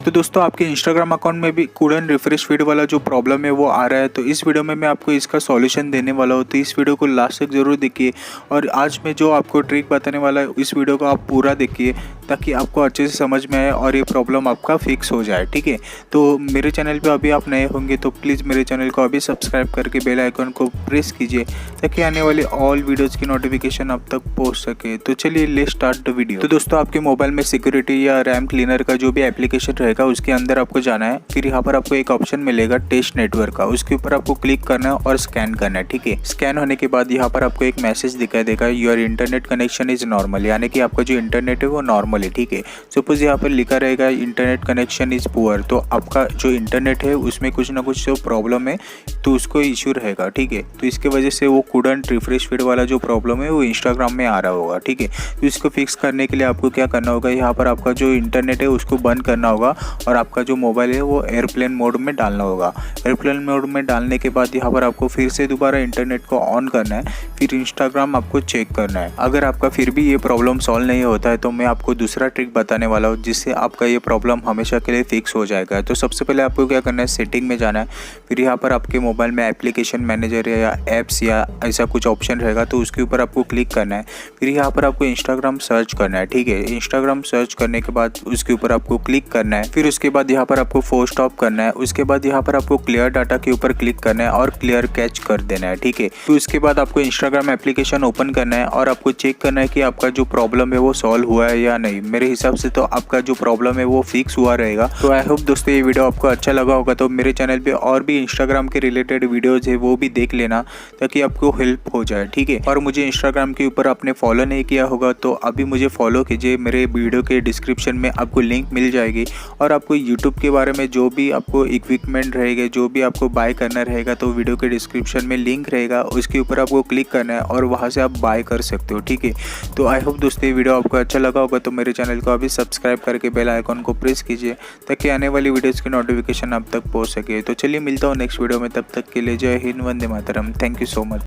तो दोस्तों आपके इंस्टाग्राम अकाउंट में भी कूडन रिफ्रेश फीड वाला जो प्रॉब्लम है वो आ रहा है, तो इस वीडियो में मैं आपको इसका सॉल्यूशन देने वाला हूँ। तो इस वीडियो को लास्ट तक जरूर देखिए और आज मैं जो आपको ट्रिक बताने वाला है इस वीडियो को आप पूरा देखिए ताकि आपको अच्छे से समझ में आए और ये प्रॉब्लम आपका फिक्स हो जाए। ठीक है, तो मेरे चैनल पे अभी आप नए होंगे तो प्लीज़ मेरे चैनल को अभी सब्सक्राइब करके बेल आइकन को प्रेस कीजिए ताकि आने वाले ऑल वीडियोज़ की नोटिफिकेशन आप तक पहुँच सके। तो चलिए लेट्स स्टार्ट द वीडियो। तो दोस्तों आपके मोबाइल में सिक्योरिटी या रैम क्लीनर का जो भी एप्लीकेशन रहेगा उसके अंदर आपको जाना है। फिर यहाँ पर आपको एक ऑप्शन मिलेगा टेस्ट नेटवर्क का, उसके ऊपर आपको क्लिक करना है और स्कैन करना है। ठीक है, स्कैन होने के बाद यहाँ पर आपको एक मैसेज दिखाई देगा your internet connection is normal, यानी कि आपका जो इंटरनेट है वो नॉर्मल है। ठीक है, सपोज यहाँ पर लिखा रहेगा इंटरनेट कनेक्शन इज पुअर, तो आपका जो इंटरनेट है उसमें कुछ ना कुछ जो प्रॉब्लम है तो उसको इश्यू रहेगा। ठीक है, तो इसके वजह से वो कूडंट रिफ्रेश फीड वाला जो प्रॉब्लम है वो इंस्टाग्राम में आ रहा होगा। ठीक है, तो इसको फिक्स करने के लिए आपको क्या करना होगा, यहाँ पर आपका जो इंटरनेट है उसको बंद करना होगा और आपका जो मोबाइल है वो एयरप्लेन मोड में डालना होगा। एयरप्लेन मोड में डालने के बाद यहाँ पर आपको फिर से दोबारा इंटरनेट को ऑन करना है, फिर इंस्टाग्राम आपको चेक करना है। अगर आपका फिर भी ये प्रॉब्लम सॉल्व नहीं होता है तो मैं आपको दूसरा ट्रिक बताने वाला हूँ जिससे आपका ये प्रॉब्लम हमेशा के लिए फिक्स हो जाएगा। तो सबसे पहले आपको क्या करना है, सेटिंग में जाना है। फिर यहाँ पर आपके मोबाइल में एप्लीकेशन मैनेजर या एप्स या ऐसा कुछ ऑप्शन रहेगा तो उसके ऊपर आपको क्लिक करना है। फिर यहाँ पर आपको इंस्टाग्राम सर्च करना है। ठीक है, इंस्टाग्राम सर्च करने के बाद उसके ऊपर आपको क्लिक करना है। फिर उसके बाद यहाँ पर आपको फोर्स स्टॉप करना है। उसके बाद यहाँ पर आपको क्लियर डाटा के ऊपर क्लिक करना है और क्लियर कैच कर देना है। ठीक है, तो उसके बाद आपको इंस्टाग्राम एप्लीकेशन ओपन करना है और आपको चेक करना है कि आपका जो प्रॉब्लम है वो सॉल्व हुआ है या नहीं। मेरे हिसाब से तो आपका जो प्रॉब्लम है वो फिक्स हुआ रहेगा। तो आई होप दोस्तों ये वीडियो आपको अच्छा लगा होगा। तो मेरे चैनल पे और भी इंस्टाग्राम के रिलेटेड वीडियोज़ है वो भी देख लेना ताकि आपको हेल्प हो जाए। ठीक है, और मुझे इंस्टाग्राम के ऊपर आपने फॉलो नहीं किया होगा तो अभी मुझे फॉलो कीजिए। मेरे वीडियो के डिस्क्रिप्शन में आपको लिंक मिल जाएगी और आपको यूट्यूब के बारे में जो भी आपको इक्विपमेंट रहेगा, जो भी आपको बाय करना रहेगा तो वीडियो के डिस्क्रिप्शन में लिंक रहेगा, उसके ऊपर आपको क्लिक करना है और वहाँ से आप बाय कर सकते हो। ठीक है, तो आई होप दोस्तों ये वीडियो आपको अच्छा लगा होगा। तो मेरे चैनल को अभी सब्सक्राइब करके बेल आइकन को प्रेस कीजिए ताकि आने वाली वीडियोज़ की नोटिफिकेशन आप तक पहुँच सके। तो चलिए मिलता हूँ नेक्स्ट वीडियो में, तब तक के लिए जय हिंद, वंदे मातरम। Thank you so much.